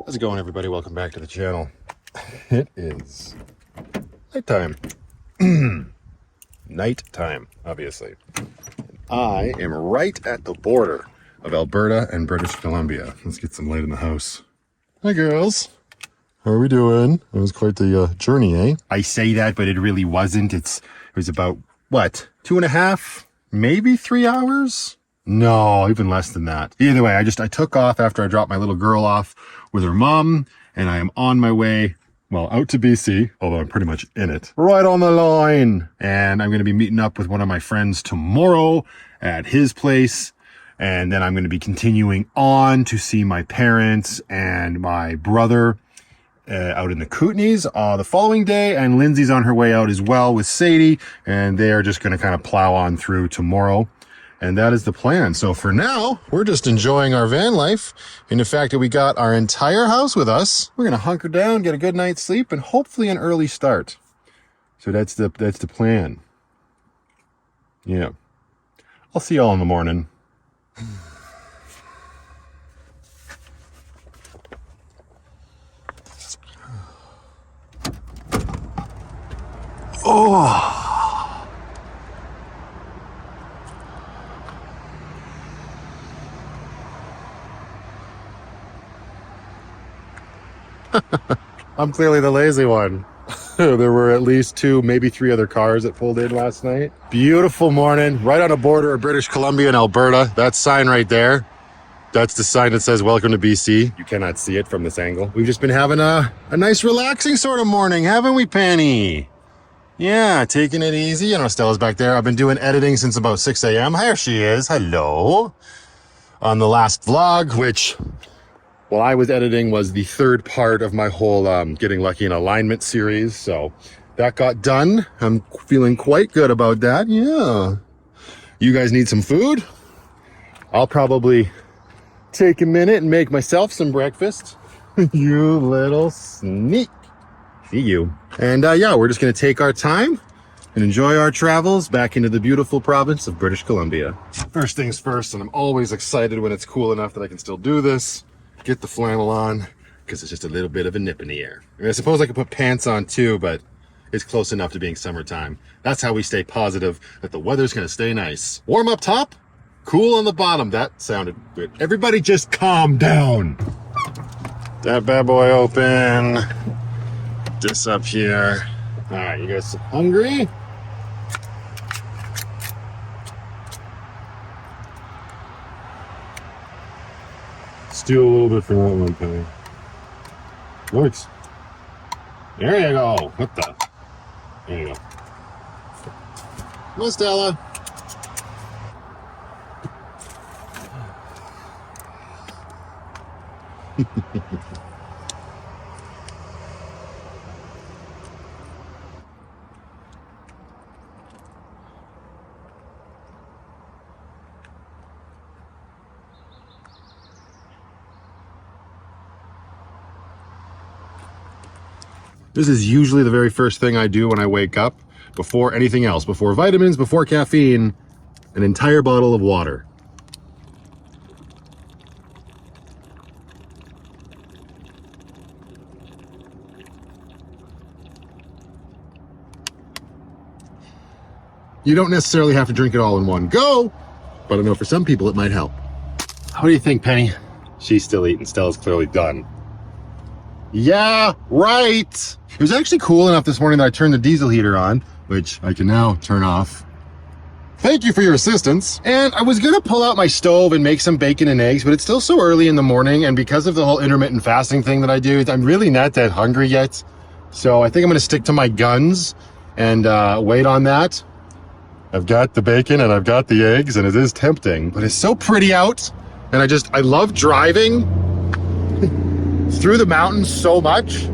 How's it going, everybody? Welcome back to the channel. It is nighttime. Nighttime, obviously. I am right at the border of Alberta and British Columbia. Let's get some light in the house. Hi, girls. How are we doing? It was quite the journey, eh? I say that, but it really wasn't. It was about, what, 2.5, maybe 3 hours? No, even less than that. Either way, I took off after I dropped my little girl off with her mom, and I am on my way, well, out to BC, although I'm pretty much in it. Right on the line. And I'm going to be meeting up with one of my friends tomorrow at his place. And then I'm going to be continuing on to see my parents and my brother out in the Kootenays the following day. And Lindsay's on her way out as well with Sadie. And they are just going to kind of plow on through tomorrow. And that is the plan. So for now, we're just enjoying our van life and the fact that we got our entire house with us. We're going to hunker down, get a good night's sleep, and hopefully an early start. So that's the plan. Yeah. I'll see y'all in the morning. Oh. I'm clearly the lazy one. There were at least 2, maybe 3 other cars that pulled in last night. Beautiful morning, right on the border of British Columbia and Alberta. That sign right there That's the sign that says welcome to BC. You cannot see it from this angle. We've just been having a nice relaxing sort of morning, haven't we, Penny? Yeah, taking it easy. You know, Stella's back there. I've been doing editing since about 6 a.m. Here she is. Hello. On the last vlog, which, while I was editing, was the third part of my whole Getting Lucky in Alignment series. So that got done. I'm feeling quite good about that. Yeah. You guys need some food? I'll probably take a minute and make myself some breakfast. You little sneak. See you. And yeah, we're just going to take our time and enjoy our travels back into the beautiful province of British Columbia. First things first, and I'm always excited when it's cool enough that I can still do this. Get the flannel on, because it's just a little bit of a nip in the air. I mean, I suppose I could put pants on too, but it's close enough to being summertime. That's how we stay positive that the weather's going to stay nice. Warm up top, cool on the bottom. That sounded good. Everybody just calm down. That bad boy open. This up here. All right, you guys hungry? Steal a little bit from that one, Penny. Works. There you go. What the? There you go. Come on, Stella. This is usually the very first thing I do when I wake up, before anything else, before vitamins, before caffeine, an entire bottle of water. You don't necessarily have to drink it all in one go, but I know for some people it might help. How do you think, Penny? She's still eating. Stella's clearly done. Yeah, right. It was actually cool enough this morning that I turned the diesel heater on, which I can now turn off. Thank you for your assistance. And I was gonna pull out my stove and make some bacon and eggs, but it's still so early in the morning, and because of the whole intermittent fasting thing that I do, I'm really not that hungry yet. So I think I'm gonna stick to my guns and wait on that. I've got the bacon and I've got the eggs, and it is tempting, but it's so pretty out. And I love driving through the mountains so much.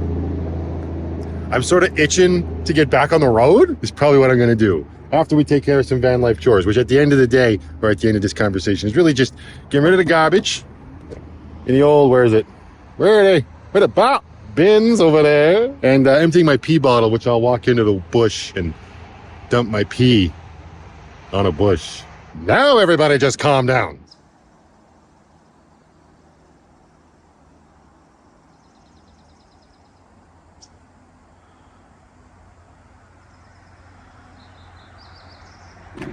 I'm sort of itching to get back on the road is probably what I'm going to do after we take care of some van life chores, which at the end of the day, or at the end of this conversation, is really just getting rid of the garbage in the old, where is it? Where are they? Where the bins over there? And emptying my pee bottle, which I'll walk into the bush and dump my pee on a bush. Now everybody just calm down.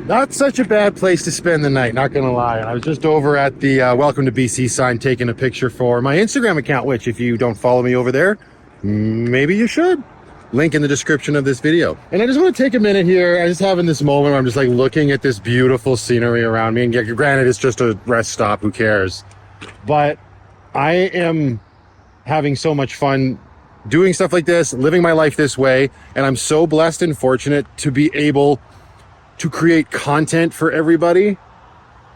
Not such a bad place to spend the night, not gonna lie. And I was just over at the Welcome to BC sign taking a picture for my Instagram account, which if you don't follow me over there, maybe you should. Link in the description of this video. And I just want to take a minute here. I'm just having this moment where I'm just like looking at this beautiful scenery around me. And granted, it's just a rest stop, who cares? But I am having so much fun doing stuff like this, living my life this way. And I'm so blessed and fortunate to be able to create content for everybody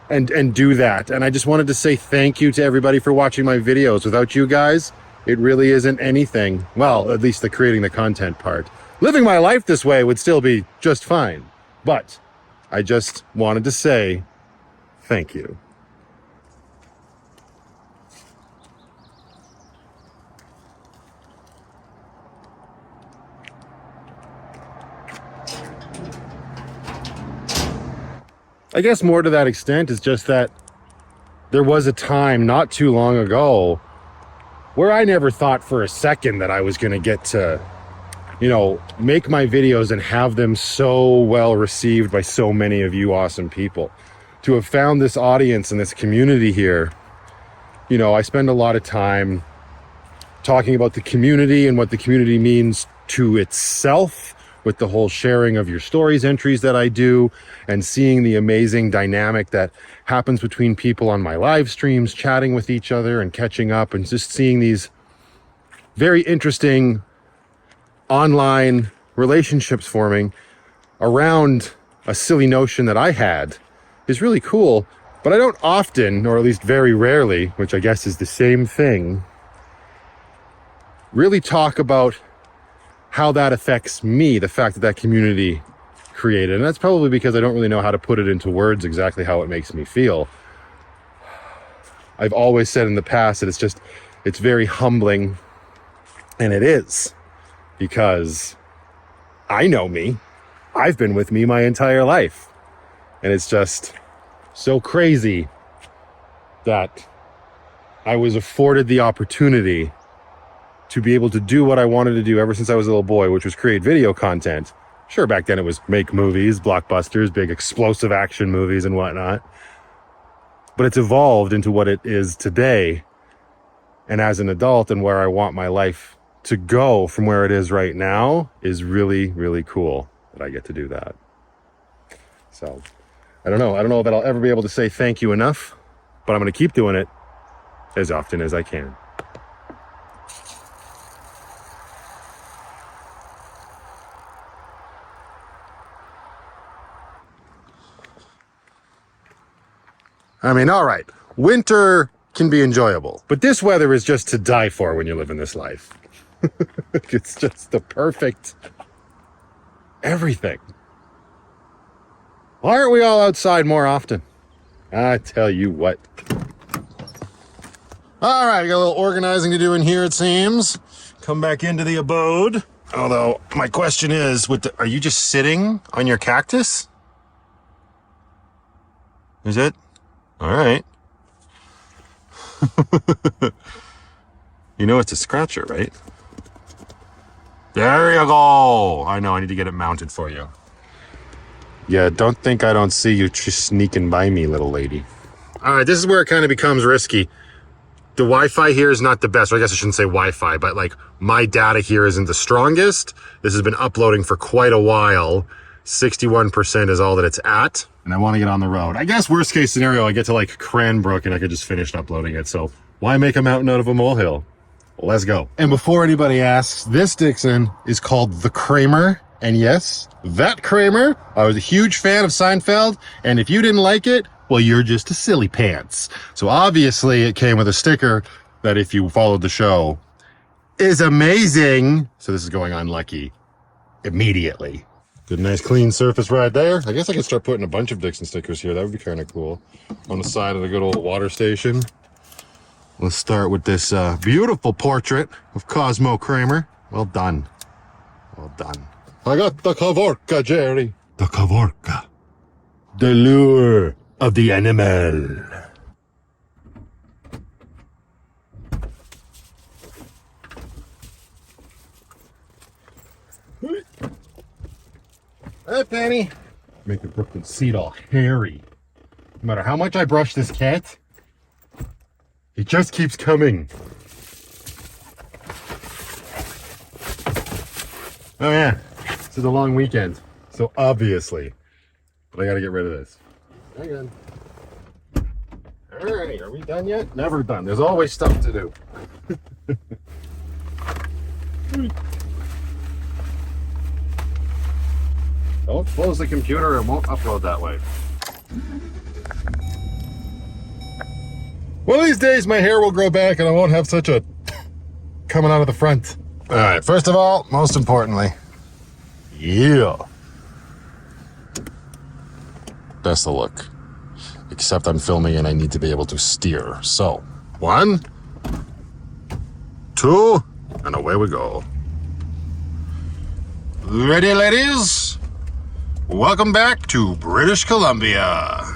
and do that. And I just wanted to say thank you to everybody for watching my videos. Without you guys, it really isn't anything. Well, at least the creating the content part. Living my life this way would still be just fine. But I just wanted to say thank you. I guess more to that extent is just that there was a time not too long ago where I never thought for a second that I was going to get to, you know, make my videos and have them so well received by so many of you awesome people. To have found this audience and this community here, you know, I spend a lot of time talking about the community and what the community means to itself with the whole sharing of your stories entries that I do, and seeing the amazing dynamic that happens between people on my live streams, chatting with each other and catching up, and just seeing these very interesting online relationships forming around a silly notion that I had is really cool. But I don't often, or at least very rarely, which I guess is the same thing, really talk about how that affects me, the fact that that community created. And that's probably because I don't really know how to put it into words exactly how it makes me feel. I've always said in the past that it's very humbling, and it is, because I know me. I've been with me my entire life. And it's just so crazy that I was afforded the opportunity to be able to do what I wanted to do ever since I was a little boy, which was create video content. Sure, back then it was make movies, blockbusters, big explosive action movies and whatnot. But it's evolved into what it is today. And as an adult, and where I want my life to go from where it is right now, is really, really cool that I get to do that. So I don't know that I'll ever be able to say thank you enough, but I'm going to keep doing it as often as I can. I mean, all right, winter can be enjoyable, but this weather is just to die for when you live in this life. It's just the perfect everything. Why aren't we all outside more often? I tell you what. All right, I got a little organizing to do in here, it seems. Come back into the abode. Although, my question is, are you just sitting on your cactus? Is it? All right. You know it's a scratcher, right? There you go. I know, I need to get it mounted for you. Yeah, don't think I don't see you just sneaking by me, little lady. All right, this is where it kind of becomes risky. The Wi-Fi here is not the best. Or I guess I shouldn't say Wi-Fi, but like my data here isn't the strongest. This has been uploading for quite a while. 61% is all that it's at. And I want to get on the road. I guess worst case scenario, I get to like Cranbrook and I could just finish uploading it. So why make a mountain out of a molehill? Well, let's go. And before anybody asks, this Dixon is called the Kramer. And yes, that Kramer. I was a huge fan of Seinfeld. And if you didn't like it, well, you're just a silly pants. So obviously it came with a sticker that if you followed the show is amazing. So this is going on Lucky immediately. Good, nice clean surface right there. I guess I could start putting a bunch of Dixon stickers here. That would be kind of cool. On the side of the good old water station. Let's start with this beautiful portrait of Cosmo Kramer. Well done. Well done. I got the Kavorka, Jerry. The Kavorka. The lure of the animal. Hey, Penny. Make the Brooklyn seat all hairy. No matter how much I brush this cat, it just keeps coming. Oh yeah, this is a long weekend, so obviously, but I gotta get rid of this. Hang on. All right, are we done yet? Never done. There's always stuff to do. Don't close the computer, it won't upload that way. One of these days my hair will grow back and I won't have such a coming out of the front. All right, first of all, most importantly, yeah. That's the look. Except I'm filming and I need to be able to steer. So, 1, 2, and away we go. Ready, ladies? Welcome back to British Columbia.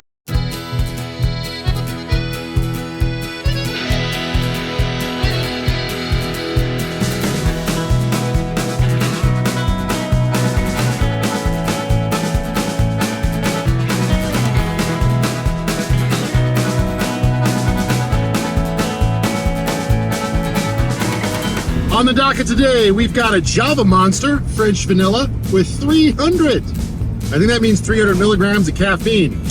On the docket today, we've got a Java Monster, French vanilla, with 300. I think that means 300 milligrams of caffeine.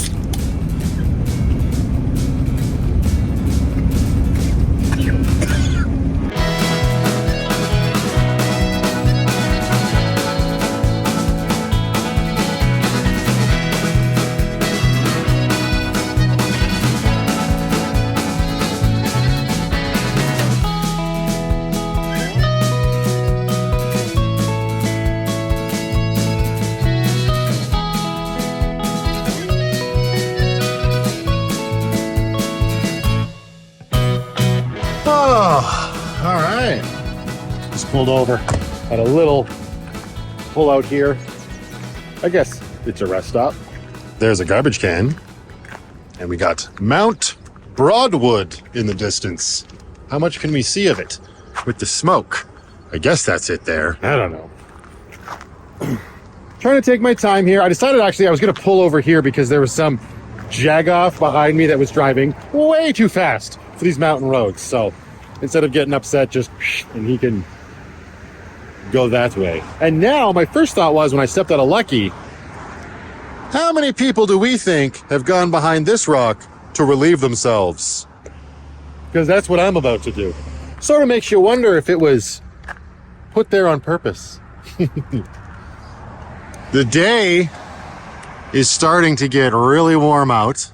Oh, all right. Just pulled over at a little pull out here. I guess it's a rest stop. There's a garbage can. And we got Mount Broadwood in the distance. How much can we see of it with the smoke? I guess that's it there. I don't know. Trying to take my time here. I decided actually I was going to pull over here because there was some jagoff behind me that was driving way too fast for these mountain roads. So instead of getting upset, just and he can go that way. And now my first thought was when I stepped out of Lucky, how many people do we think have gone behind this rock to relieve themselves? Because that's what I'm about to do. Sort of makes you wonder if it was put there on purpose. The day is starting to get really warm out.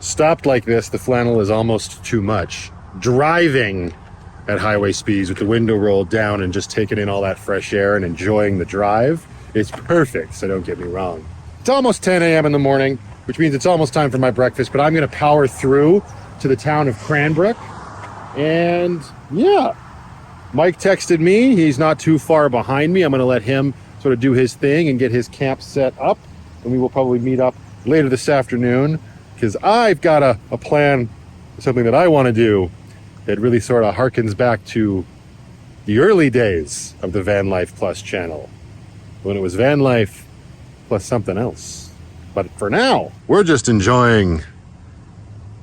Stopped like this, the flannel is almost too much. Driving at highway speeds with the window rolled down and just taking in all that fresh air and enjoying the drive is perfect, so don't get me wrong. It's almost 10 a.m. in the morning, which means it's almost time for my breakfast, but I'm going to power through to the town of Cranbrook. And yeah, Mike texted me. He's not too far behind me. I'm going to let him sort of do his thing and get his camp set up. And we will probably meet up later this afternoon because I've got a plan, something that I want to do that really sort of harkens back to the early days of the Vanlife Plus channel, when it was Vanlife plus something else. But for now, we're just enjoying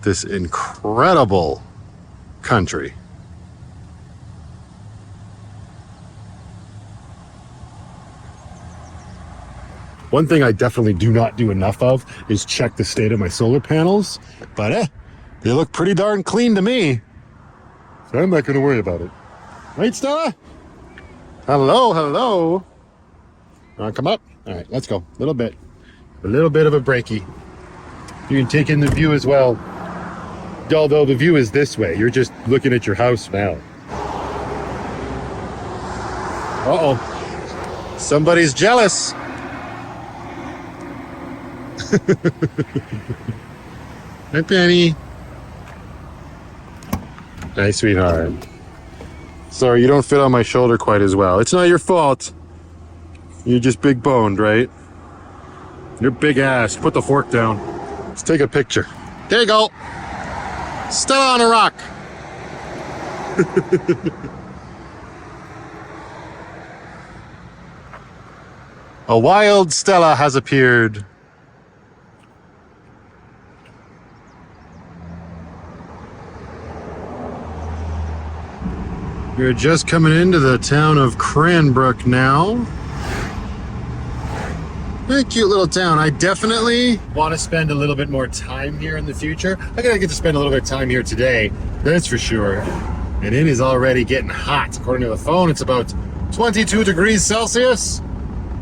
this incredible country. One thing I definitely do not do enough of is check the state of my solar panels, but they look pretty darn clean to me. So I'm not going to worry about it. Right, Stella? Hello, hello. Want to come up? All right, let's go. A little bit of a breaky. You can take in the view as well. Although the view is this way. You're just looking at your house now. Uh-oh. Somebody's jealous. Hi, Penny. Hi, sweetheart. Sorry, you don't fit on my shoulder quite as well. It's not your fault. You're just big boned, right? You're big ass. Put the fork down. Let's take a picture. There you go. Stella on a rock. A wild Stella has appeared. We're just coming into the town of Cranbrook now. Very cute little town. I definitely want to spend a little bit more time here in the future. I gotta get to spend a little bit of time here today, that's for sure. And it is already getting hot. According to the phone, it's about 22 degrees Celsius,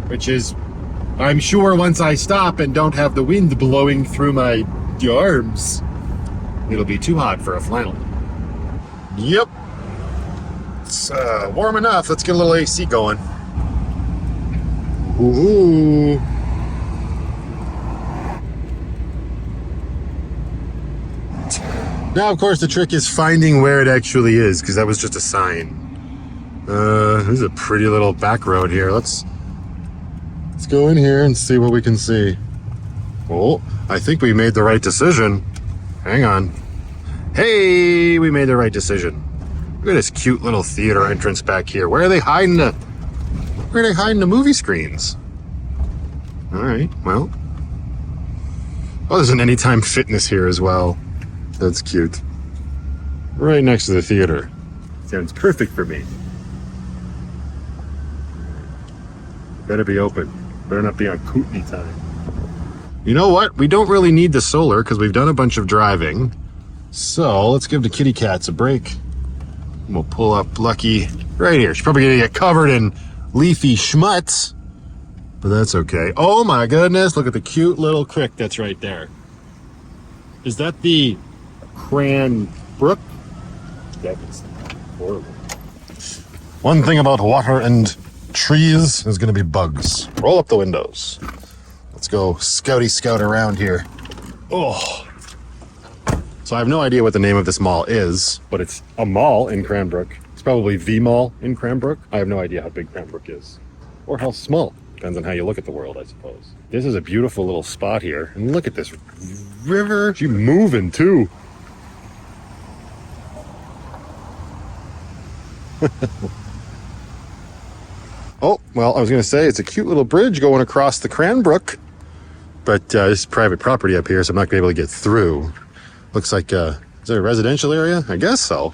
which is, I'm sure once I stop and don't have the wind blowing through my arms, it'll be too hot for a flannel. Yep. It's warm enough. Let's get a little AC going. Ooh. Now, of course, the trick is finding where it actually is, because that was just a sign. There's a pretty little back road here. Let's go in here and see what we can see. Oh, I think we made the right decision. Hang on. Hey, we made the right decision. Look at this cute little theater entrance back here. Where are they hiding the movie screens? All right, well, Oh, there's an Anytime Fitness here as well. That's cute. Right next to the theater. Sounds perfect for me. Better be open. Better not be on Kootenai time. You know what? We don't really need the solar because we've done a bunch of driving. So let's give the kitty cats a break. We'll pull up Lucky right here. She's probably gonna get covered in leafy schmutz, but that's okay. Oh my goodness, look at the cute little crick that's right there. Is that the Cranbrook? That's horrible. One thing about water and trees is gonna be bugs. Roll up the windows. Let's go scouty scout around here. Oh. So I have no idea what the name of this mall is, but it's a mall in Cranbrook. It's probably the mall in Cranbrook. I have no idea how big Cranbrook is or how small. Depends on how you look at the world, I suppose. This is a beautiful little spot here. And look at this river. She's moving too. Oh, well, I was going to say it's a cute little bridge going across the Cranbrook, but this is private property up here, so I'm not going to be able to get through. Looks like, is there a residential area? I guess so.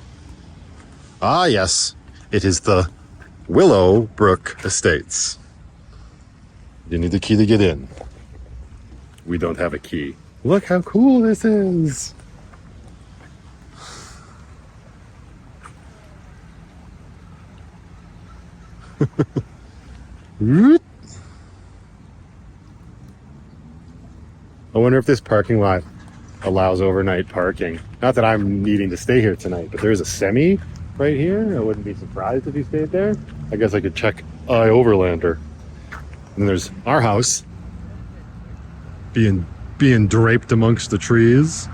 Ah, yes. It is the Willowbrook Estates. You need the key to get in. We don't have a key. Look how cool this is. I wonder if this parking lot allows overnight parking. Not that I'm needing to stay here tonight, but there's a semi right here. I wouldn't be surprised if he stayed there. I guess I could check iOverlander. And then there's our house being draped amongst the trees.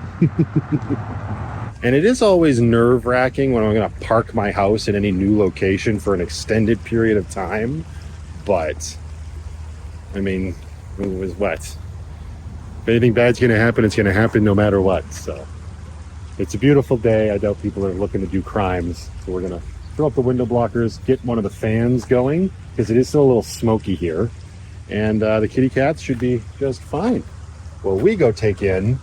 And it is always nerve-wracking when I'm going to park my house in any new location for an extended period of time. But, I mean, it was what? If anything bad's going to happen, it's going to happen no matter what. So it's a beautiful day. I doubt people are looking to do crimes. So we're going to throw up the window blockers, get one of the fans going, because it is still a little smoky here. And the kitty cats should be just fine. Well, we go take in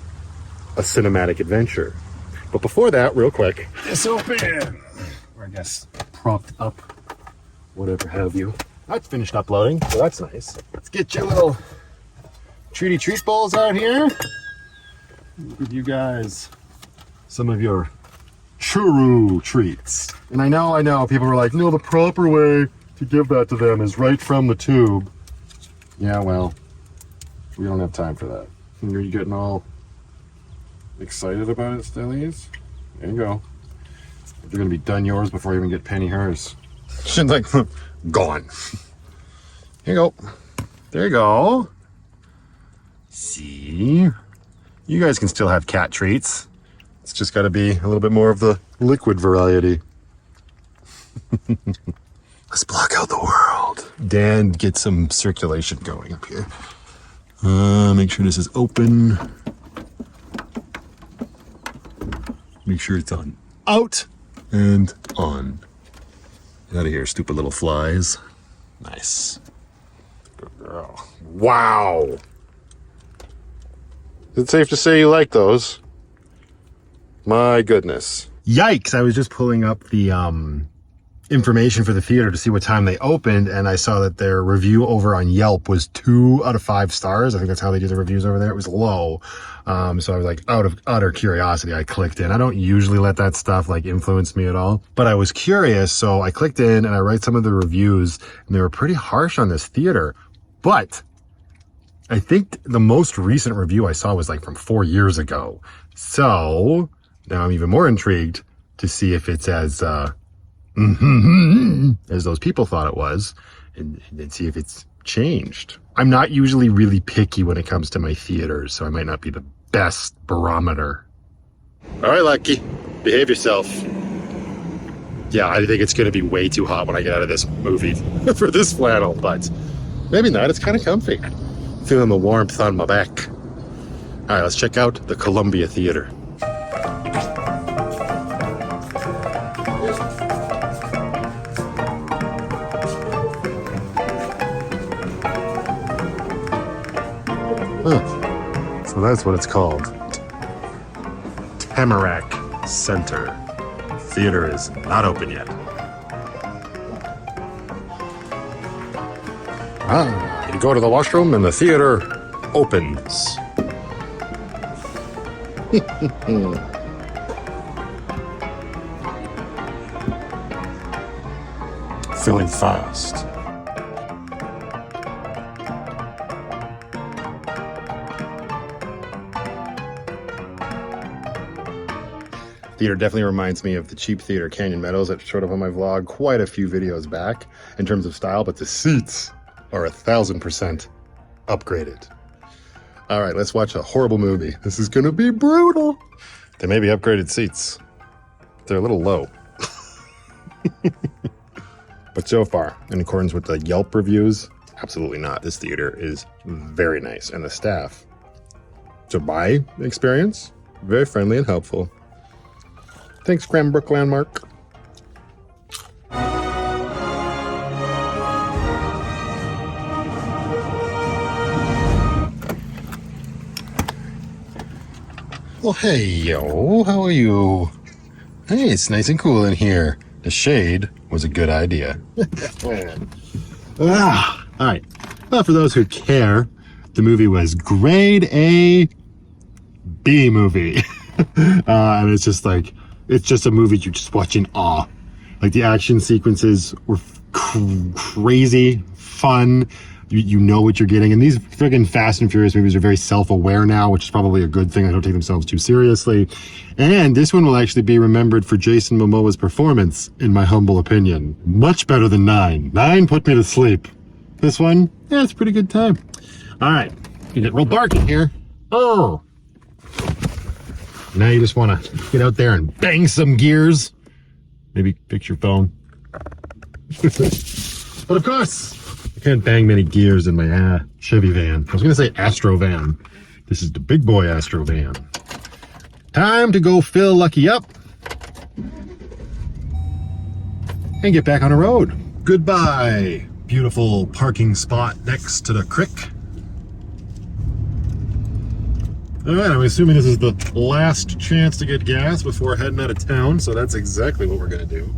a cinematic adventure. But before that, real quick, this open, or I guess propped up, whatever have you. That's finished uploading, so that's nice. Let's get your little treaty treat bowls out here. Give you guys some of your churu treats. And I know, people were like, no, the proper way to give that to them is right from the tube. Yeah, well, we don't have time for that. Are you getting all excited about it, Stellies? There you go. They're gonna be done yours before you even get Penny hers. She's like, gone. Here you go. There you go. See? You guys can still have cat treats. It's just gotta be a little bit more of the liquid variety. Let's block out the world. Dan, get some circulation going up here. Make sure this is open. Make sure it's on. Out and on. Get out of here, stupid little flies. Nice. Good girl. Wow. Is it safe to say you like those? My goodness. Yikes, I was just pulling up the information for the theater to see what time they opened, and I saw that their review over on Yelp was 2 out of 5 stars. I think that's how they do the reviews over there. It was low. So I was like, out of utter curiosity, I clicked in. I don't usually let that stuff like influence me at all, but I was curious. So I clicked in and I write some of the reviews, and they were pretty harsh on this theater. But I think the most recent review I saw was like from 4 years ago. So now I'm even more intrigued to see if it's as those people thought it was, and see if it's changed. I'm not usually really picky when it comes to my theaters, so I might not be the best barometer. All right, Lucky, behave yourself. Yeah, I think it's going to be way too hot when I get out of this movie for this flannel, but maybe not. It's kind of comfy. Feeling the warmth on my back. All right, let's check out the Columbia Theater. Huh. It's So that's what it's called. Tamarack Center. Theater is not open yet. You go to the washroom and the theater opens. Filling fast. Theater definitely reminds me of the cheap theater Canyon Meadows that showed up on my vlog quite a few videos back in terms of style, but the seats are 1000% upgraded. All right, let's watch a horrible movie. This is gonna be brutal. They may be upgraded seats. They're a little low. But so far, in accordance with the Yelp reviews, absolutely not. This theater is very nice, and the staff, to my experience, very friendly and helpful. Thanks, Cranbrook Landmark. Well, hey, yo, how are you? Hey, it's nice and cool in here. The shade was a good idea. All right. Well, for those who care, the movie was grade A B movie. And it's just like, it's just a movie you just watch in awe. Like the action sequences were crazy, fun. You know what you're getting. And these friggin' Fast and Furious movies are very self-aware now, which is probably a good thing. They don't take themselves too seriously. And this one will actually be remembered for Jason Momoa's performance, in my humble opinion. Much better than 9. 9 put me to sleep. This one, yeah, it's a pretty good time. All right, you get real dark in here. Oh. Now you just want to get out there and bang some gears. Maybe fix your phone. But of course, I can't bang many gears in my Chevy van. I was going to say Astro van. This is the big boy Astro van. Time to go fill Lucky up and get back on the road. Goodbye, beautiful parking spot next to the creek. All right, I'm assuming this is the last chance to get gas before heading out of town, so that's exactly what we're going to do.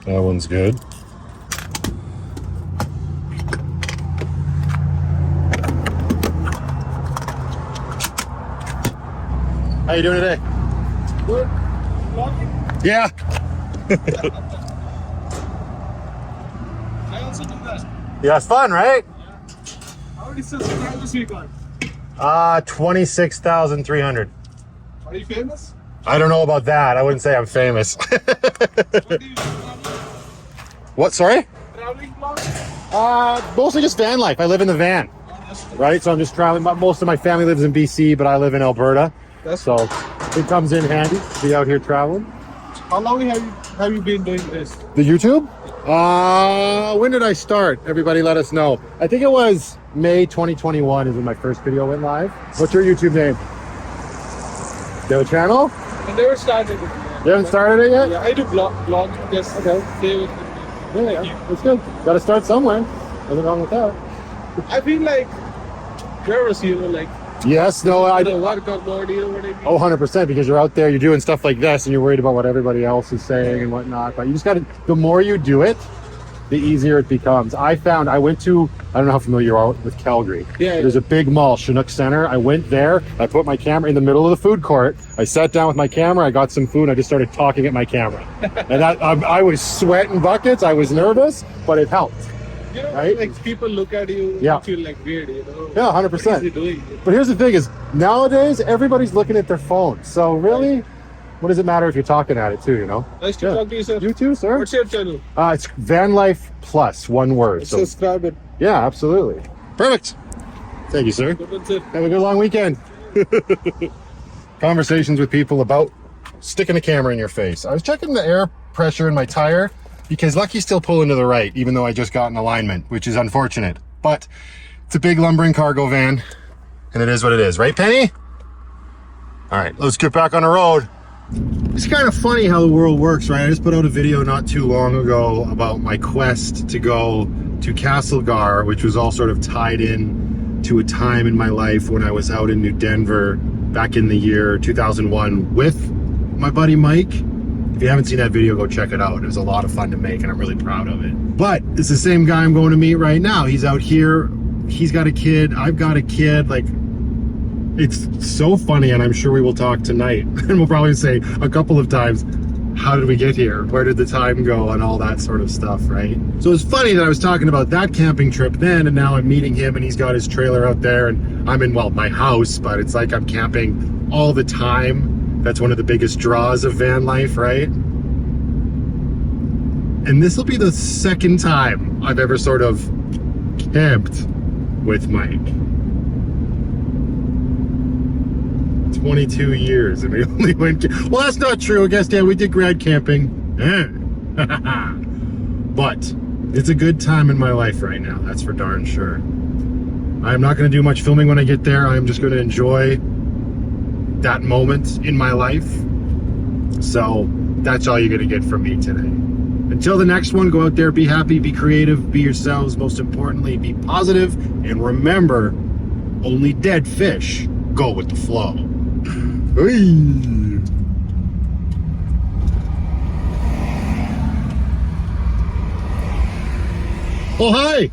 That one's good. How you doing today? Good. Vlogging? Yeah. I also do that. Yeah, it's fun, right? How many subscribers this week on? 26,300. Are you famous? I don't know about that. I wouldn't say I'm famous. What do you do? What, sorry? Traveling vlog? Mostly just van life. I live in the van, right? So I'm just traveling. Most of my family lives in BC, but I live in Alberta. So it comes in handy to be out here traveling. How long have you been doing this? The YouTube? When did I start? Everybody let us know. I think it was May 2021 is when my first video went live. What's your YouTube name? Do you have a channel? I never started it. You haven't started it yet? Yeah, I do vlogging. Just Okay. stay with me. Yeah, that's good. Got to start somewhere. Nothing wrong with that. I feel like nervous, like Yes, no, I the don't. workout mode, you know what I mean? Oh, 100%, because you're out there, you're doing stuff like this, and you're worried about what everybody else is saying and whatnot. But you just got to, the more you do it, the easier it becomes. I went to, I don't know how familiar you are with Calgary. Yeah. There's a big mall, Chinook Center. I went there, I put my camera in the middle of the food court. I sat down with my camera, I got some food, I just started talking at my camera. And I was sweating buckets, I was nervous, but it helped. You know, Right? like people look at you, Yeah. you feel like weird, you know? Yeah, What is 100%. he doing? But here's the thing is, nowadays, everybody's looking at their phone. So really, what does it matter if you're talking at it too, you know? Nice to Yeah. talk to you, sir. You too, sir? What's your channel? It's Vanlife Plus, one word. So Subscribe it. yeah, absolutely. Perfect. Thank you, sir. Good one, sir. Have a good long weekend. Conversations with people about sticking a camera in your face. I was checking the air pressure in my tire because Lucky's still pulling to the right, even though I just got in alignment, which is unfortunate. But it's a big lumbering cargo van, and it is what it is. Right, Penny? All right, let's get back on the road. It's kind of funny how the world works, right? I just put out a video not too long ago about my quest to go to Castlegar, which was all sort of tied in to a time in my life when I was out in New Denver back in the year 2001 with my buddy Mike. If you haven't seen that video, go check it out. It was a lot of fun to make and I'm really proud of it. But it's the same guy I'm going to meet right now. He's out here. He's got a kid. I've got a kid. Like, it's so funny, and I'm sure we will talk tonight. And we'll probably say a couple of times, how did we get here? Where did the time go? And all that sort of stuff, right? So it's funny that I was talking about that camping trip then, and now I'm meeting him, and he's got his trailer out there, and I'm in, well, my house, but it's like I'm camping all the time. That's one of the biggest draws of van life, right? And this will be the second time I've ever sort of camped with Mike. 22 years, and we only went. Well, that's not true. I guess, yeah, we did grad camping. But it's a good time in my life right now. That's for darn sure. I'm not going to do much filming when I get there. I'm just going to enjoy that moment in my life. So that's all you're going to get from me today. Until the next one, go out there, be happy, be creative, be yourselves. Most importantly, be positive, and remember, only dead fish go with the flow. Hey. Oh, hi.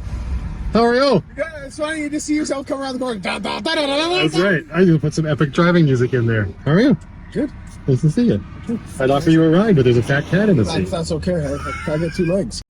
How are you? Yeah, it's funny. You just see yourself come around the corner. That's right. I'm going to put some epic driving music in there. How are you? Good. Nice to see you. I'd offer you a ride, but there's a fat cat in the seat. That's okay. I got 2 legs.